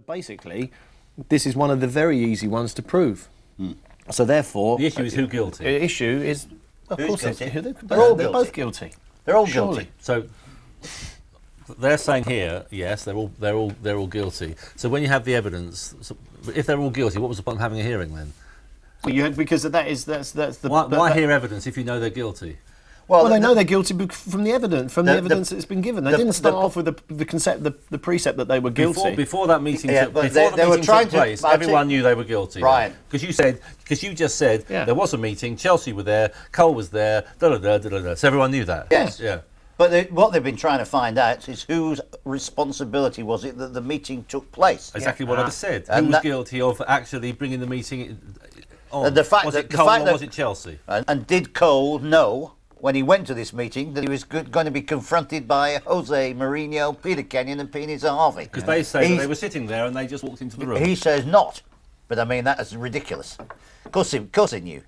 basically, this is one of the very easy ones to prove. So therefore, the issue is who guilty. The issue is, of course, they're both guilty. They're all Surely. guilty. So they're saying here, yes, they're all guilty. So when you have the evidence, if they're all guilty, what was the point of having a hearing then? Well, because that's the. Why hear evidence if you know they're guilty? Well, they know they're guilty from the evidence, that's been given. They didn't start off with the precept that they were guilty. Before that meeting took place, everyone knew they were guilty. Right. Because you just said there was a meeting, Chelsea were there, Cole was there, so everyone knew that. Yes. Yeah. But what they've been trying to find out is whose responsibility was it that the meeting took place. Exactly what I just said. Who was guilty of actually bringing the meeting on? Was it Cole or was it Chelsea? And did Cole know, when he went to this meeting, that he was going to be confronted by Jose Mourinho, Peter Kenyon and Peter Zahavi? Because they say that they were sitting there and they just walked into the room. He says not. But I mean, that is ridiculous. Of course he knew.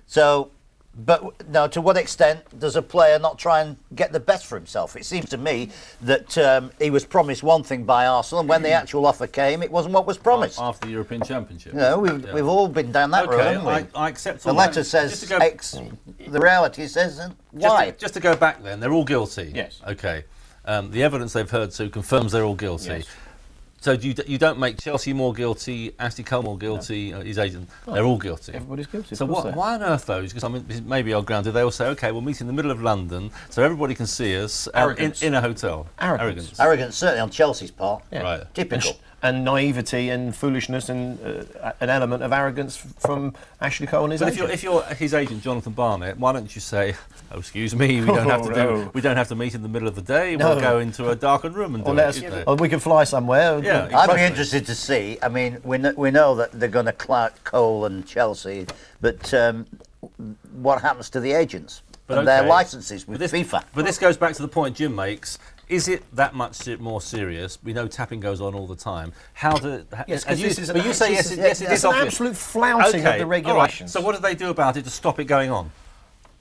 So, but now, to what extent does a player not try and get the best for himself? It seems to me that he was promised one thing by Arsenal, and when the actual offer came, it wasn't what was promised. After the European Championship. No, we've all been down that road, haven't we? I accept all the letter says X, the reality says Y. Just to go back then, they're all guilty. Yes. Okay. The evidence they've heard confirms they're all guilty. Yes. So you don't make Chelsea more guilty, Ashley Cole more guilty, his agent. They're all guilty. Everybody's guilty. So why on earth, though? Because I mean, maybe our ground. They all say, okay, we'll meet in the middle of London, so everybody can see us in a hotel. Arrogance. Arrogance, certainly on Chelsea's part. Yeah. Right. Typical. And naivety and foolishness and an element of arrogance from Ashley Cole and his agent. If you're his agent, Jonathan Barnett, why don't you say, "Oh, excuse me, we don't have to meet in the middle of the day. We'll go into a darkened room and do it." Or we can fly somewhere. Yeah, I'd be interested to see. I mean, we know that they're going to clout Cole and Chelsea, but what happens to the agents and their licences with FIFA? But this goes back to the point Jim makes. Is it that much more serious? We know tapping goes on all the time. Yes, because yes, it is. It's an absolute flouting of the regulations. Right. So what do they do about it to stop it going on?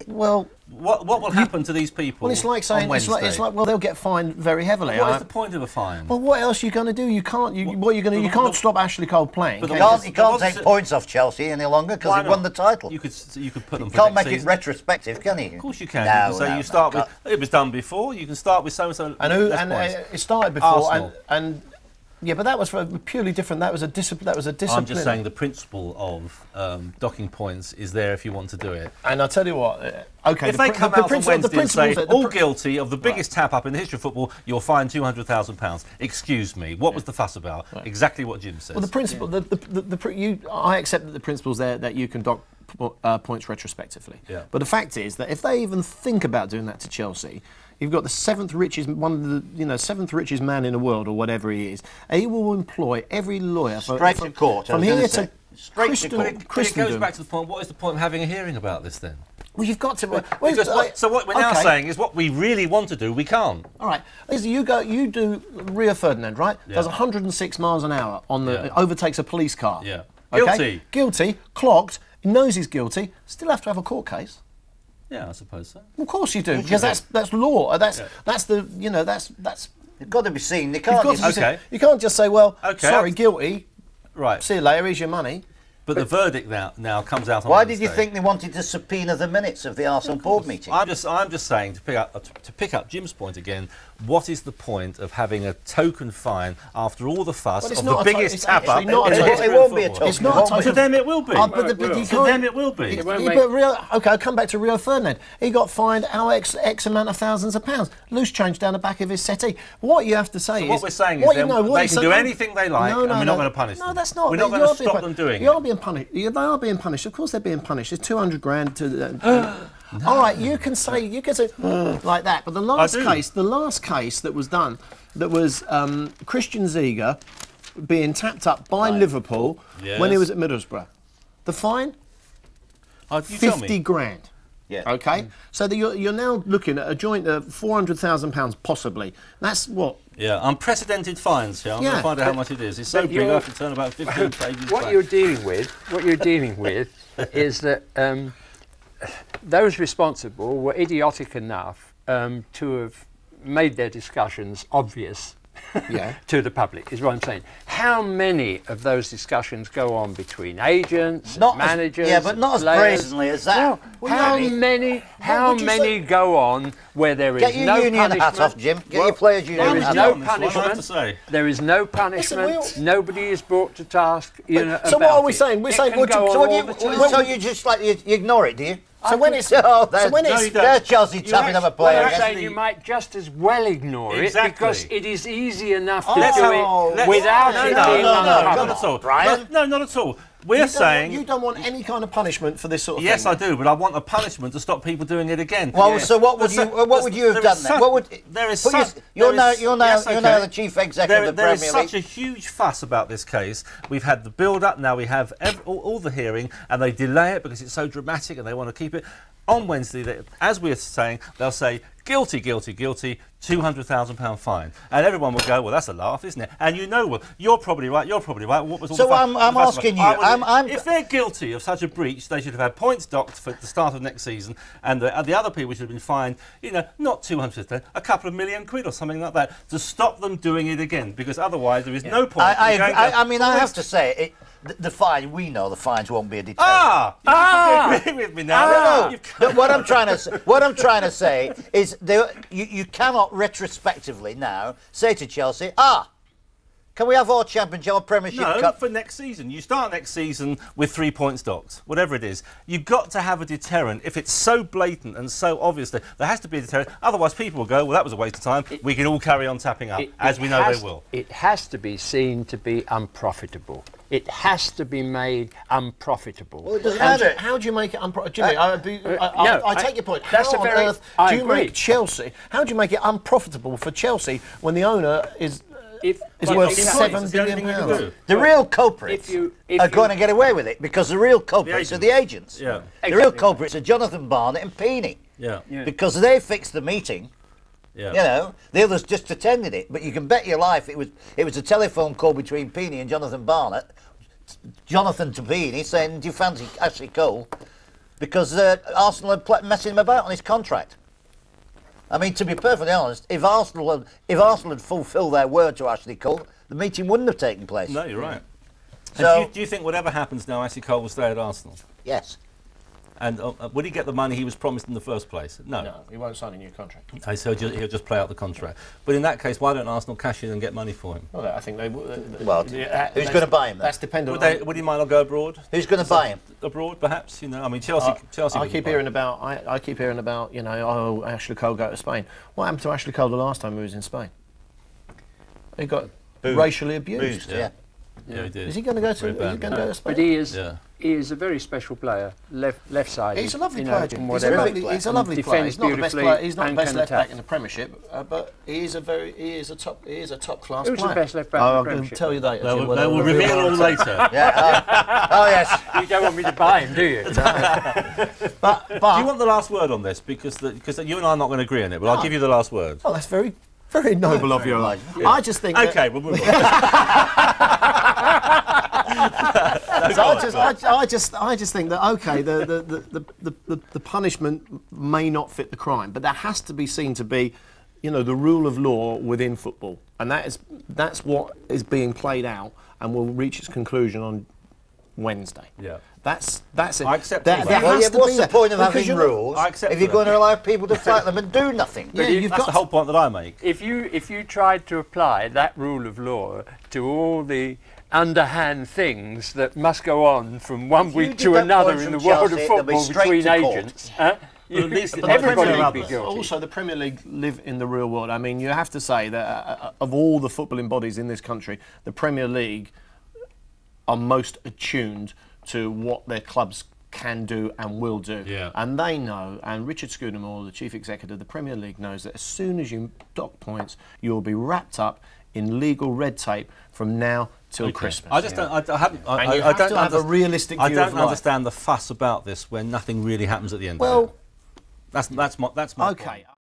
Well, what will happen to these people? Well, it's like saying it's like well, they'll get fined very heavily. What is the point of a fine? Well, what else are you going to do? You can't. You can't stop Ashley Cole playing. But you can't take points off Chelsea any longer because he won the title. You could put them. You can't make it retrospective, can you? Of course you can. You start with. It was done before. You can start with so and so. And it started before. And yeah, but that was for purely different. That was a discipline. I'm just saying the principle of docking points is there if you want to do it. And I'll tell you what. Okay, if they come out on Wednesday and say all guilty of the biggest tap-up in the history of football, you're fined £200,000. Excuse me, what was the fuss about? Right. Exactly what Jim says. Well, the principle, I accept that the principle's there that you can dock points retrospectively. Yeah. But the fact is that if they even think about doing that to Chelsea, you've got the seventh richest man in the world, or whatever he is. He will employ every lawyer straight to court from here to Christendom. It goes back to the point. What is the point of having a hearing about this then? Well, you've got to. So what we're now saying is what we really want to do, we can't. All right. You do Rio Ferdinand, right? Yeah. Does 106 miles an hour on the overtakes a police car. Yeah. Okay? Guilty. Clocked. He knows he's guilty. Still have to have a court case. Yeah, I suppose so. Of course you do, because that's law. That's the It's got to be seen. You can't just say, well, sorry, guilty. Right. See you later. Here's your money. But the verdict now comes out on Why Wednesday. did you think they wanted to subpoena the minutes of the Arsenal board meeting? I'm just saying, to pick up Jim's point again, what is the point of having a token fine after all the fuss of the biggest tap-up? It won't be a token. It's not a token. To them it will be. To them it will be. Okay, I'll come back to Rio Ferdinand. He got fined X amount of thousands of pounds. Loose change down the back of his settee. What you have to say is... what we're saying is they can do anything they like and we're not going to punish them. No, that's not. We're not going to stop them doing it. They are being punished. Of course they're being punished. It's 200 grand to... All right, you can say like that, but the last case that was done, that was Christian Ziege being tapped up by Liverpool when he was at Middlesbrough. The fine, 50 grand. Yeah. Okay. So you're now looking at a joint of £400,000 possibly. That's what. Yeah, unprecedented fines. Yeah, I'm going to find out how much it is. It's so big I have to turn about 15 pages. What you're dealing with is that those responsible were idiotic enough to have made their discussions obvious Yeah. to the public, is what I'm saying. How many of those discussions go on between agents, Not as- managers, yeah, but not as players? brazenly as that. No, Well, how yeah, many? How would you many say- go on where there is Get your no union punishment? hat off, Jim. Get your players' union There is hat no off. That's what I have to punishment. say. There is no punishment. Listen, Nobody is brought to task. You know, so what about are we it. saying? We're It saying, can would you- go on so what do all you- the time. So you just like you ignore it, do you? So when it's Oh, so when No, it's you don't. there's Chelsea tapping up a Well, player. I'm that's saying the- you might just as well ignore Exactly. it because it is easy enough to Oh, do it let's- without no, it no, being no, no, uncovered. not at all. Brian? No, not at all. We're saying you don't want any kind of punishment for this sort of yes, thing. I do, but I want a punishment to stop people doing it again. Well, so what would There's you su- what would you have there done is then? such- What would there is put your- such- you're there now is- you're now yes, you're now okay. the chief executive of the There is Premier League. such a huge fuss about this case. We've had the build-up, now we have all the hearing, and they delay it because it's so dramatic and they want to keep it. On Wednesday, as we're saying, they'll say, guilty, guilty, guilty, £200,000 fine. And everyone will go, well, that's a laugh, isn't it? And you know, well, you're probably right, What was all So the fuss- I'm the fuss about? asking you, I would- if they're guilty of such a breach, they should have had points docked for the start of next season, and the other people should have been fined, you know, not 200, a couple of million quid or something like that, to stop them doing it again, because otherwise there is no point. I mean, I have to say, the fine. We know the fines won't be a deterrent. You agree with me now. No, but what I'm trying to say is you cannot retrospectively now say to Chelsea, can we have our Championship or Premiership No, Cup? for next season. You start next season with 3 points docked, whatever it is. You've got to have a deterrent. If it's so blatant and so obvious, there has to be a deterrent. Otherwise, people will go, well, that was a waste of time. We can all carry on tapping up, as we know they will. It has to be seen to be unprofitable. It has to be made unprofitable. Well, it doesn't matter. How do you make it unprofitable? Jimmy, I take your point. That's How a on very- earth I do you agree. make Chelsea? How do you make it unprofitable for Chelsea when the owner is worth It's £7 the only billion thing you can pounds? do. The real culprits if are you- going to get away with it because the real culprits are the agents. Yeah. The real culprits are Jonathan Barnett and Peeney Yeah. because they fixed the meeting. Yeah. You know, the others just attended it. But you can bet your life it was a telephone call between Peeney and Jonathan Barnett. Jonathan to Peeney saying, "Do you fancy Ashley Cole?" Because Arsenal had messing him about on his contract. I mean, to be perfectly honest, if Arsenal had fulfilled their word to Ashley Cole, the meeting wouldn't have taken place. No, you're right. So- And do you think whatever happens now, Ashley Cole will stay at Arsenal? Yes. And would he get the money he was promised in the first place? No. No, he won't sign a new contract. So he'll just play out the contract. But in that case, why don't Arsenal cash in and get money for him? Well, I think they. Well, who's going to buy him then? That's dependent. on... Would he might not go abroad? Who's going to buy him? Abroad, perhaps. You know, I mean, Chelsea. Chelsea. I wouldn't keep buy hearing him. about. I keep hearing about. You know, Ashley Cole go to Spain. What happened to Ashley Cole the last time he was in Spain? He got racially abused. Boost, yeah. Yeah, he did. Is he going to go to? Very Is he bad. going to go to Spain? But he is. Yeah. He is a very special player, left side. He's a lovely you player. know, Jim. and He's a whatever. lovely, he's a lovely Defends player. He's not the best beautifully player. He's not the and best can left back attack. in the Premiership, but he is a top class Who's the player. best left back in the I'm going to Premiership? tell you that. They will reveal all later. Yeah. Oh yes. You don't want me to buy him, do you? But Do you want the last word on this? Because you and I are not going to agree on it, but I'll give you the last word. oh, that's very noble of you. I just think. Okay, we'll move on. I just think that okay, the punishment may not fit the crime, but that has to be seen to be, you know, the rule of law within football, and that's what is being played out, and will reach its conclusion on Wednesday. Yeah. That's it. I accept There all that. Well, has yeah, to what's be the that, point of because having you're not- rules I accept if you're that. going to allow people to fight them and do nothing? Yeah, you've That's got the whole point that I make. If you tried to apply that rule of law to all the underhand things that must go on from one you week did to that another point in the from world Chelsea, of they'll be football straight between to court. agents, But at least it- everybody Premier would be League- guilty. Also, the Premier League live in the real world. I mean, you have to say that of all the footballing bodies in this country, the Premier League are most attuned to what their clubs can do and will do. Yeah. And they know, and Richard Scudamore, the chief executive of the Premier League, knows that as soon as you dock points, you will be wrapped up in legal red tape from now till Christmas. I just don't. I haven't. And you I have don't to have a underst- realistic I view don't of life. understand the fuss about this when nothing really happens at the end. Well, of it. That's my okay.